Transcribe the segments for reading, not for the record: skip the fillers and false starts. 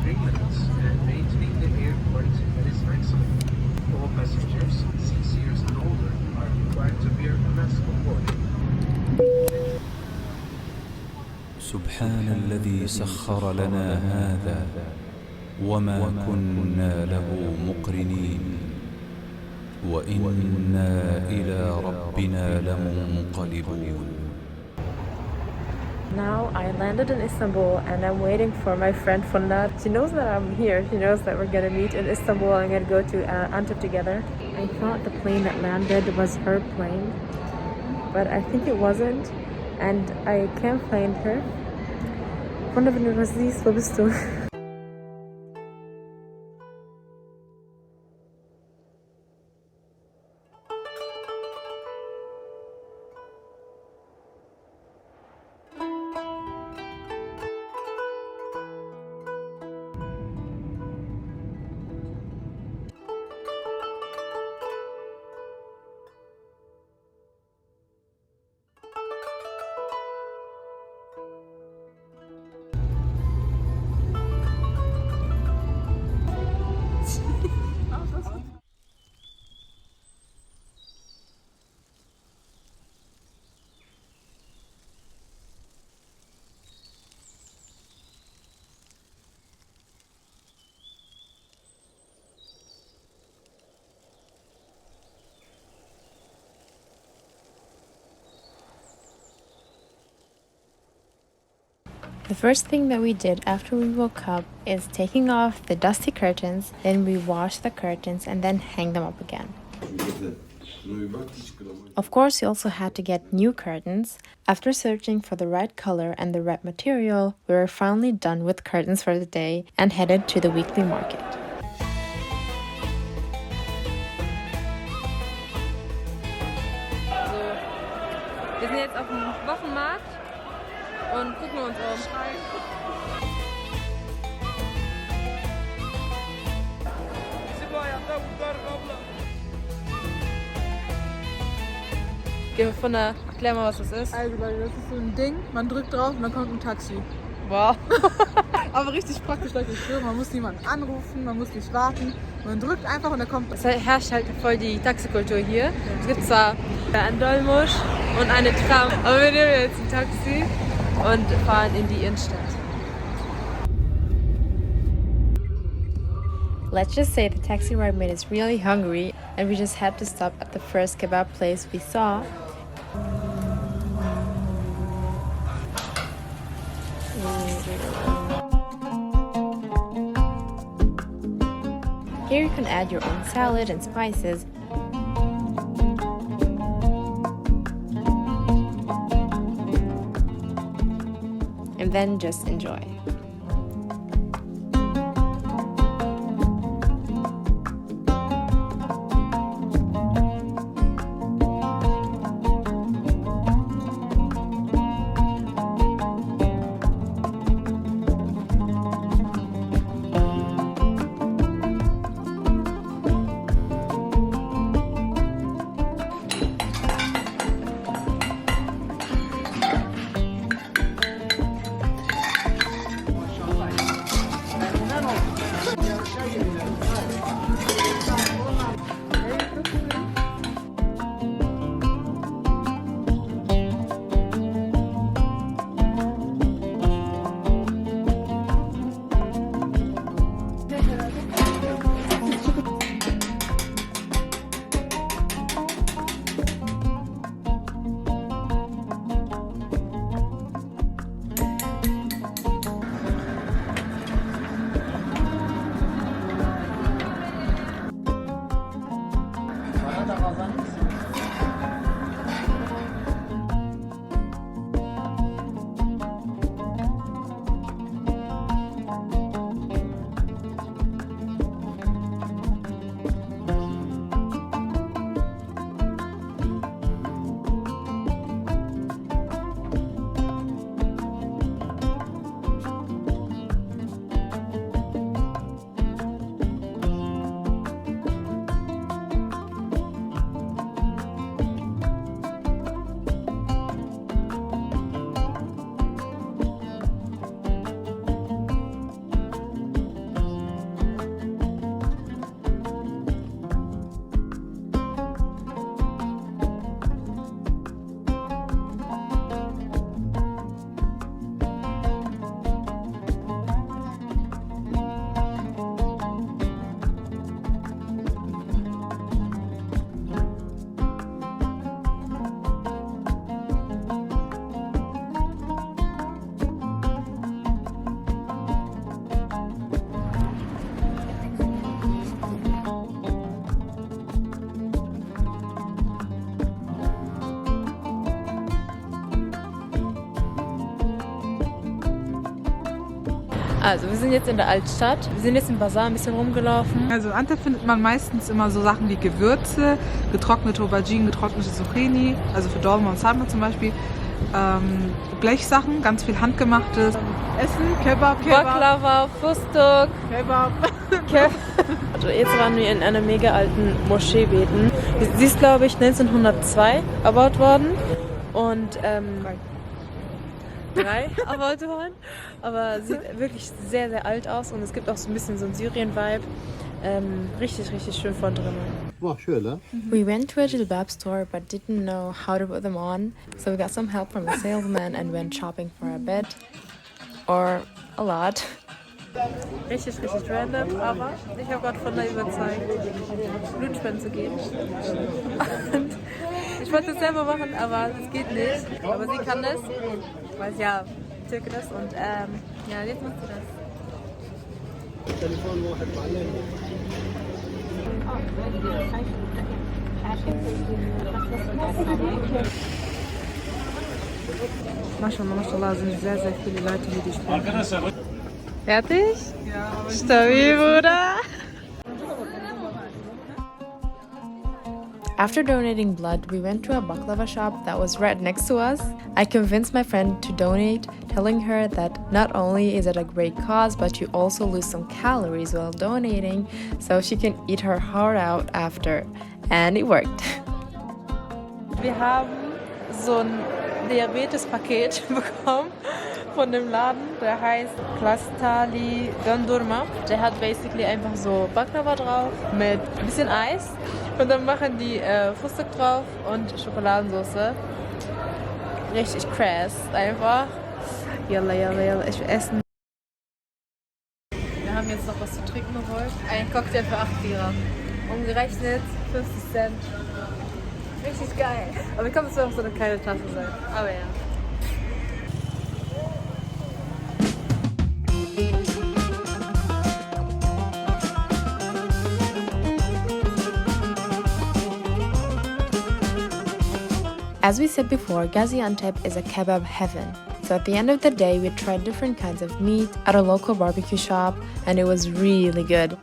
3 minutes and maintaining the airport satisfaction. All passengers 6 years and older are required to wear a mask on board. سبحان الذي سخر لنا هذا وما كنا له مقرنين وإنا إلى ربنا لمنقلبون. Now I landed in Istanbul and I'm waiting for my friend Funda. She knows that I'm here. She knows that we're gonna meet in Istanbul and gonna go to Antep together. I thought the plane that landed was her plane, but I think it wasn't. And I can't find her. Funda, wenn du was siehst, wo bist du? The first thing that we did after we woke up is taking off the dusty curtains, then we wash the curtains and then hang them up again. Of course, we also had to get new curtains. After searching for the right color and the right material, we were finally done with curtains for the day and headed to the weekly market. Wir sind jetzt auf dem Wochenmarkt und gucken uns um. Geh von der, erklär mal, was das ist. Also Leute, das ist so ein Ding, man drückt drauf und dann kommt ein Taxi. Wow. Aber richtig praktisch, Leute, ich schwöre, man muss niemanden anrufen, man muss nicht warten. Man drückt einfach und dann kommt... Es herrscht halt voll die Taxikultur hier. Ja. Es gibt zwar einen Dolmusch und eine Tram, aber wir nehmen jetzt ein Taxi und fahren in die Innenstadt. Let's just say the taxi ride made us really hungry and we just had to stop at the first kebab place we saw. Here you can add your own salad and spices. And then just enjoy. Also, wir sind jetzt in der Altstadt. Wir sind jetzt im Bazar ein bisschen rumgelaufen. Also in Antep findet man meistens immer so Sachen wie Gewürze, getrocknete Auberginen, getrocknete Zucchini, also für Dolma und Sarma zum Beispiel. Blechsachen, ganz viel handgemachtes. Essen, Kebab, Baklava, Fustuk. Kebab. Also jetzt waren wir in einer mega alten Moschee beten. Sie ist, glaube ich, 1902 erbaut worden. Und, drei erbaut worden. Aber sieht wirklich sehr, sehr alt aus. Und es gibt auch so ein bisschen so einen Syrien-Vibe. Richtig, richtig schön von drinnen. Boah, schön, We went to a jilbab store but didn't know how to put them on. So we got some help from the salesman and went shopping for a bit. Or a lot. Richtig, richtig random, aber ich habe gerade von der überzeugt, Blutspenden zu geben. Und ich wollte es selber machen, aber es geht nicht. Aber sie kann das, weil sie ja Türkin ist und ja, jetzt macht sie das. Maschallah, Maschallah, sind sehr, sehr viele Leute hier, die spenden. Fertig? Ja, aber Stabil, Bruder. After donating blood, we went to a baklava shop that was right next to us. I convinced my friend to donate, telling her that not only is it a great cause, but you also lose some calories while donating, so she can eat her heart out after. And it worked. Wir haben so ein Diabetes-Paket bekommen von dem Laden, der heißt Klastali Dondurma. Der hat basically einfach so Baklava drauf mit ein bisschen Eis und dann machen die Fustuk drauf und Schokoladensauce. Richtig krass, einfach. Yalla, yalla, yalla, ich will essen. Wir haben jetzt noch was zu trinken geholt. Ein Cocktail für 8 Lira. Umgerechnet 50 Cent. Richtig geil. Aber ich glaube, es wird auch so eine kleine Tasse sein. Aber ja. As we said before, Gaziantep is a kebab heaven. So at the end of the day, we tried different kinds of meat at a local barbecue shop, and it was really good.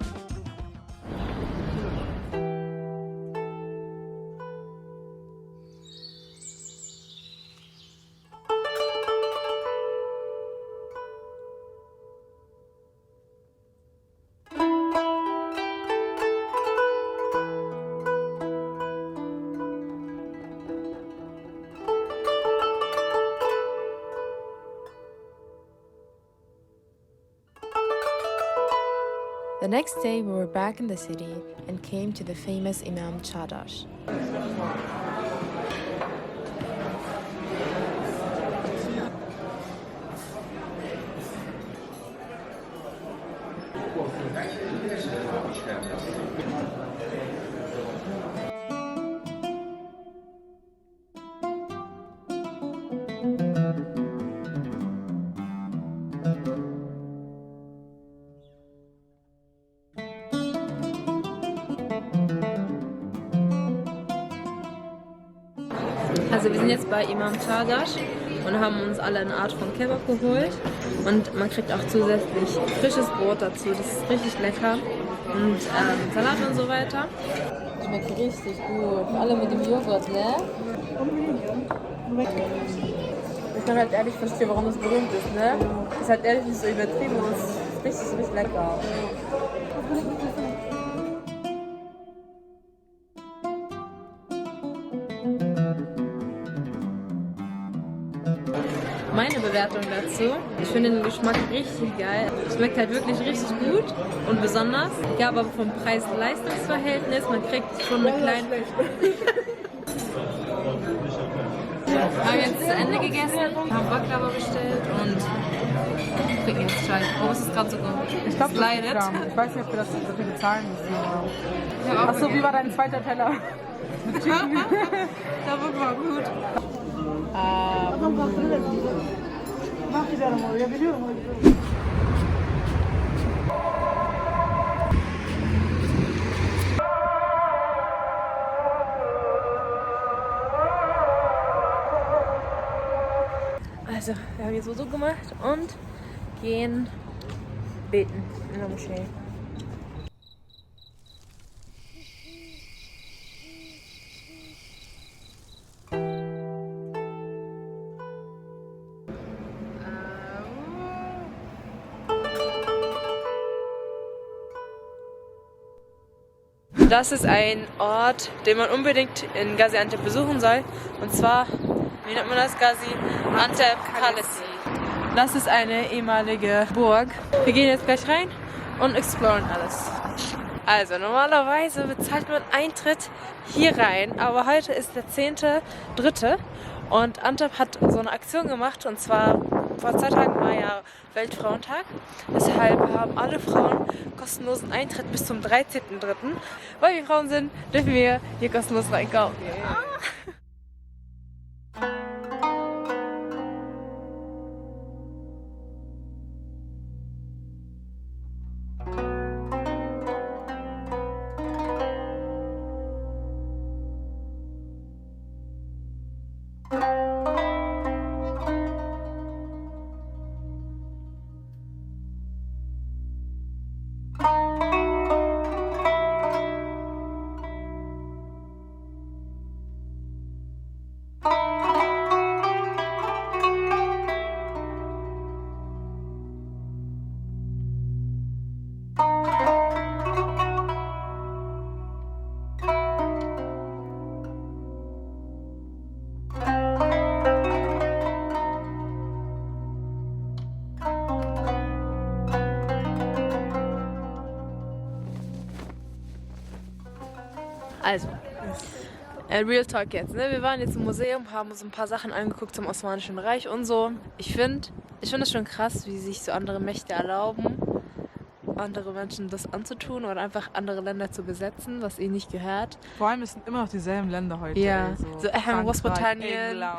The next day, we were back in the city and came to the famous Imam Chadash. Also wir sind jetzt bei Imam Chadash und haben uns alle eine Art von Kebab geholt und man kriegt auch zusätzlich frisches Brot dazu, das ist richtig lecker und Salat und so weiter. Schmeckt richtig gut, vor allem mit dem Joghurt, ne? Ich kann halt ehrlich verstehen, warum es berühmt ist, ne? Ist halt ehrlich nicht so übertrieben und es ist richtig, richtig lecker. Meine Bewertung dazu, ich finde den Geschmack richtig geil. Schmeckt halt wirklich richtig gut und besonders. Ja, aber vom Preis-Leistungs-Verhältnis, man kriegt schon eine kleine... Wir haben jetzt zu Ende gegessen, haben Baklava bestellt und trinken jetzt Chai. Warum ist es gerade so gut? Ich glaube, es leidet. Ich weiß nicht, ob wir das so viel bezahlen müssen. Ja, Achso, wie war dein zweiter Teller? Der war gut. Also, wir haben jetzt so gemacht und gehen beten in der Moschee. Das ist ein Ort, den man unbedingt in Gaziantep besuchen soll. Und zwar, wie nennt man das? Gaziantep Kalesi. Das ist eine ehemalige Burg. Wir gehen jetzt gleich rein und exploren alles. Also normalerweise bezahlt man Eintritt hier rein, aber heute ist der 10.3. und Antep hat so eine Aktion gemacht, und zwar vor 2 Tagen war ja Weltfrauentag. Deshalb haben alle Frauen kostenlosen Eintritt bis zum 13.3. Weil wir Frauen sind, dürfen wir hier kostenlos reinkaufen. Also, Real Talk jetzt, ne? Wir waren jetzt im Museum, haben uns ein paar Sachen angeguckt zum Osmanischen Reich und so. Ich find es schon krass, wie sich so andere Mächte erlauben, andere Menschen das anzutun oder einfach andere Länder zu besetzen, was ihnen nicht gehört. Vor allem, es sind immer noch dieselben Länder heute. Ja, so Frankreich, Großbritannien. England.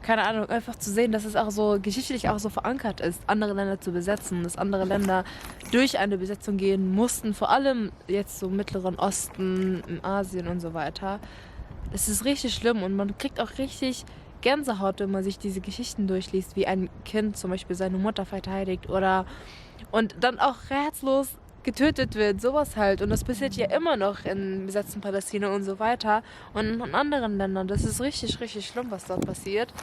Keine Ahnung, einfach zu sehen, dass es auch so geschichtlich auch so verankert ist, andere Länder zu besetzen, dass andere Länder durch eine Besetzung gehen mussten, vor allem jetzt so im Mittleren Osten, in Asien und so weiter. Es ist richtig schlimm und man kriegt auch richtig Gänsehaut, wenn man sich diese Geschichten durchliest, wie ein Kind zum Beispiel seine Mutter verteidigt oder und dann auch herzlos getötet wird, sowas halt. Und das passiert ja immer noch in besetzten Palästina und so weiter und in anderen Ländern. Das ist richtig, richtig schlimm, was dort passiert.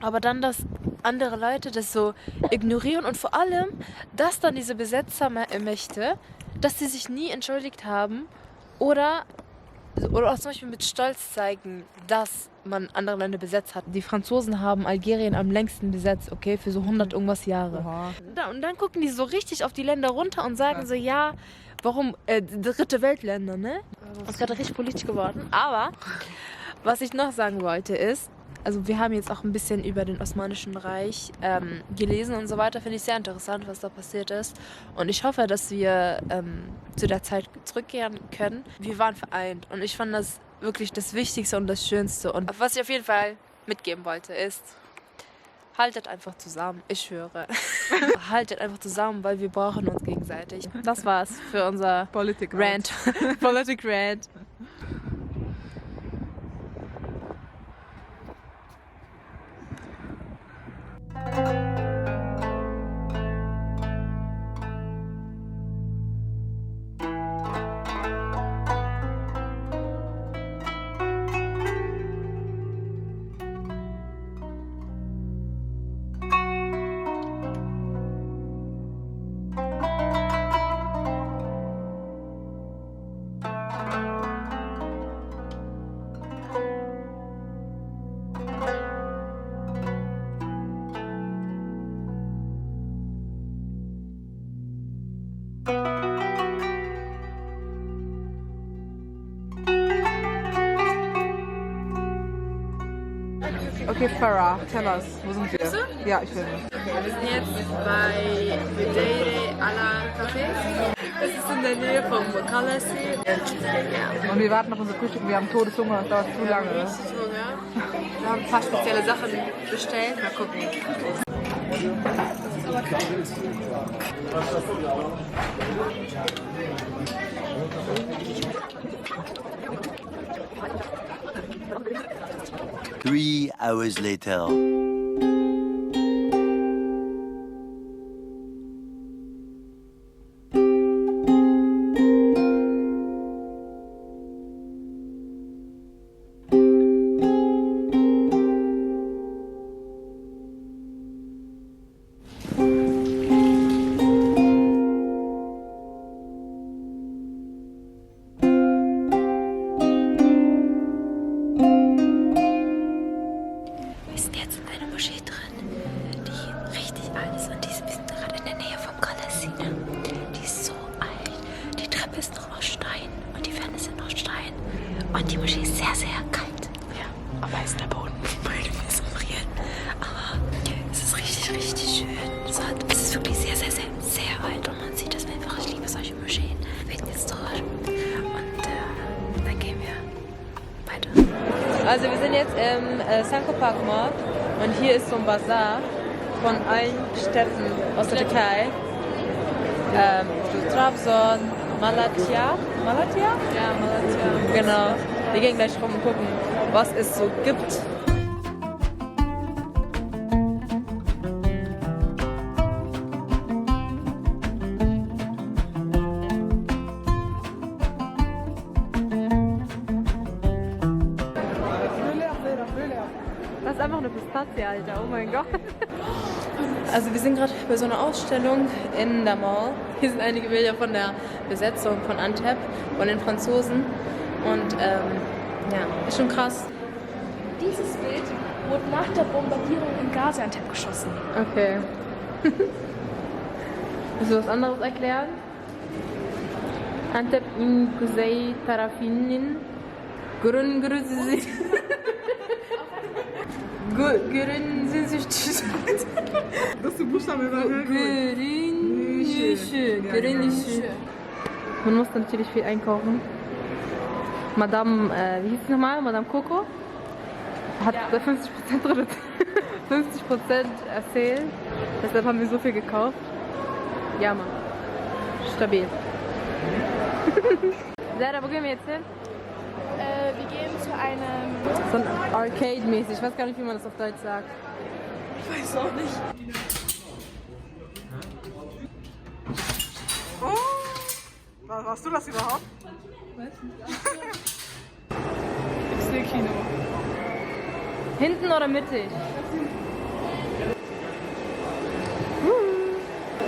Aber dann, dass andere Leute das so ignorieren und vor allem, dass dann diese Besetzermächte, dass sie sich nie entschuldigt haben oder auch zum Beispiel mit Stolz zeigen, dass man andere Länder besetzt hat. Die Franzosen haben Algerien am längsten besetzt, okay, für so 100 irgendwas Jahre. Und dann gucken die so richtig auf die Länder runter und sagen so, ja, warum dritte Weltländer, ne? Das ist gerade richtig politisch geworden. Aber was ich noch sagen wollte ist, also wir haben jetzt auch ein bisschen über den Osmanischen Reich gelesen und so weiter. Finde ich sehr interessant, was da passiert ist. Und ich hoffe, dass wir zu der Zeit zurückkehren können. Wir waren vereint und ich fand das wirklich das Wichtigste und das Schönste. Und was ich auf jeden Fall mitgeben wollte ist, haltet einfach zusammen. Ich schwöre. Haltet einfach zusammen, weil wir brauchen uns gegenseitig. Das war's für unser Politik Rant. Politik Rant. Okay, Farah, tell us, wo sind wir? Ja, ich will. Wir sind jetzt bei Bedeire Ala Café. Das ist in der Nähe vom Kalesi. Ja. Und wir warten auf unser Frühstück, wir haben Todeshunger, das dauert zu lange. Richtig Hunger. Wir haben ein paar spezielle Sachen bestellt. Mal gucken. Three hours later. Und die Moschee ist sehr, sehr kalt. Ja, am heißen Boden, weil wir so frieren. Aber es ist richtig, richtig schön. Es ist wirklich sehr, sehr, sehr, sehr alt und man sieht es einfach. Ich liebe solche Moscheen. Wir gehen jetzt durch und dann gehen wir weiter. Also wir sind jetzt im Sanko Park Mall und hier ist so ein Bazar von allen Städten aus der Türkei. Trabzon, Malatya. Malatya? Ja, Malatya. Genau. Wir gehen gleich rum und gucken, was es so gibt. Das ist einfach eine Pistazie, Alter. Oh mein Gott. Also wir sind gerade bei so einer Ausstellung in der Mall. Hier sind einige Bilder von der Besetzung von Antep, von den Franzosen. Und ja, ist schon krass. Dieses Bild wurde nach der Bombardierung in Gaziantep geschossen. Okay. Willst du was anderes erklären? Antep in Kuzey tarafinin Grün-Grün-Grün. Das ist der Buchstabe war Grünlische. Man muss natürlich viel einkaufen. Madame, wie hieß es nochmal? Madame Coco hat 50% drin. 50% erzählt. Deshalb haben wir so viel gekauft. Ja, Mann. Stabil. Sarah, wo gehen wir jetzt hin? Wir gehen zu einem... So ein Arcade-mäßig. Ich weiß gar nicht, wie man das auf Deutsch sagt. Ich weiß auch nicht. Oh! Warst du das überhaupt? XD-Kino. Hinten oder mittig?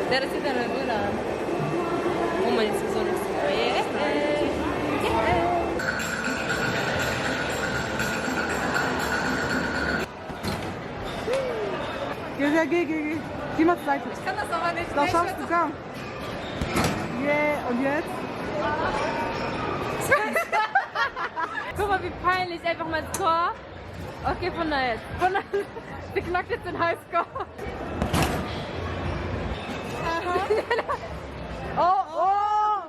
Der ist hinter der Brille an. Oh mein, ist so lustig. Geh. Geh mal zur Seite. Ich kann das aber nicht. Das schaffst du, komm. Yeah, und jetzt? Guck mal, wie peinlich. Einfach mal ins Tor. Okay, von da jetzt. Von da. Sie knackt jetzt den Highscore. Oh!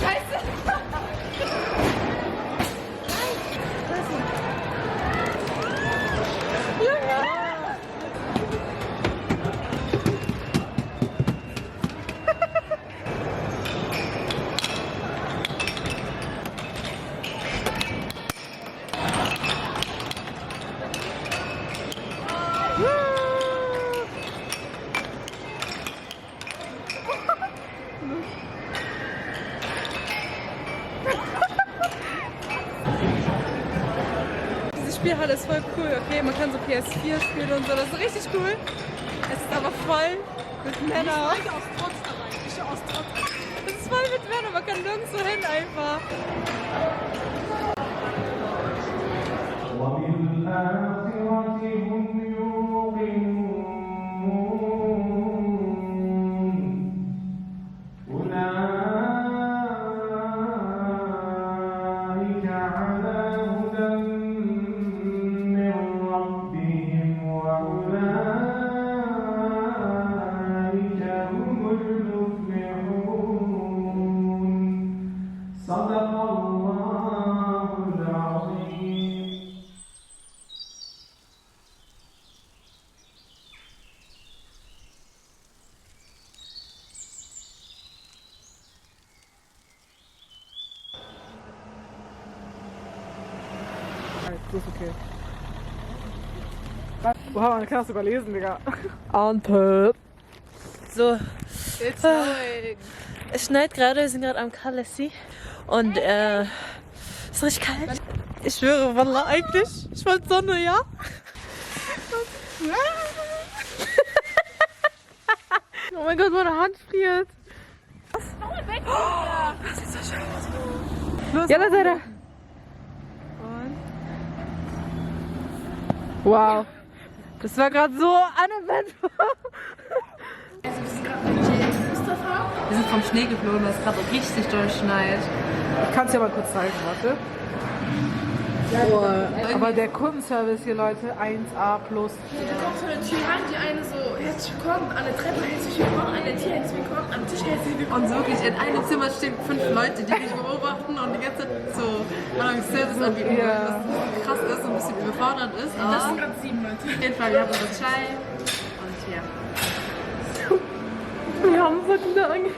Scheiße! Diese Spielhalle ist voll cool, okay? Man kann so PS4 spielen und so, das ist richtig cool. Es ist aber voll mit Männern. Es ist voll mit Männern, man kann nirgendwo hin einfach. وبالآخرة هم يوقنون أولئك على هدى من ربهم وأولئك هم المفلحون صدق الله العظيم. Das ist okay. Wow, man kann das sogar lesen, Digga. Antep. So, It's snowing. es schneit gerade, wir sind gerade am Kalesi und es ist richtig kalt. Ich schwöre, Wallah, eigentlich, ich wollte Sonne, ja? Oh mein Gott, meine Hand friert. Was sieht so schön aus. Los, Ja, Sarah. Wow. Das war gerade so uneventful. Also wir sind gerade mit Jay und Mustafa. Wir sind vom Schnee geflogen, das ist gerade richtig durchschneit. Ich kann es ja mal kurz zeigen, warte. Aber der Kundenservice hier, Leute, 1A+. Du kommst von der Tür rein, die eine so, herzlich willkommen, an der Treppe, herzlich willkommen, an der Tür, herzlich willkommen, am Tisch, herzlich willkommen. Und so wirklich, in einem Zimmer stehen 5 Leute, die mich beobachten und die ganze Zeit so Service anbieten wollen, was ein bisschen krass ist und ein bisschen überfordernd ist. Aber Das sind gerade 7 Leute. auf jeden Fall, wir haben unsere Chai und ja. Wir haben so Dank.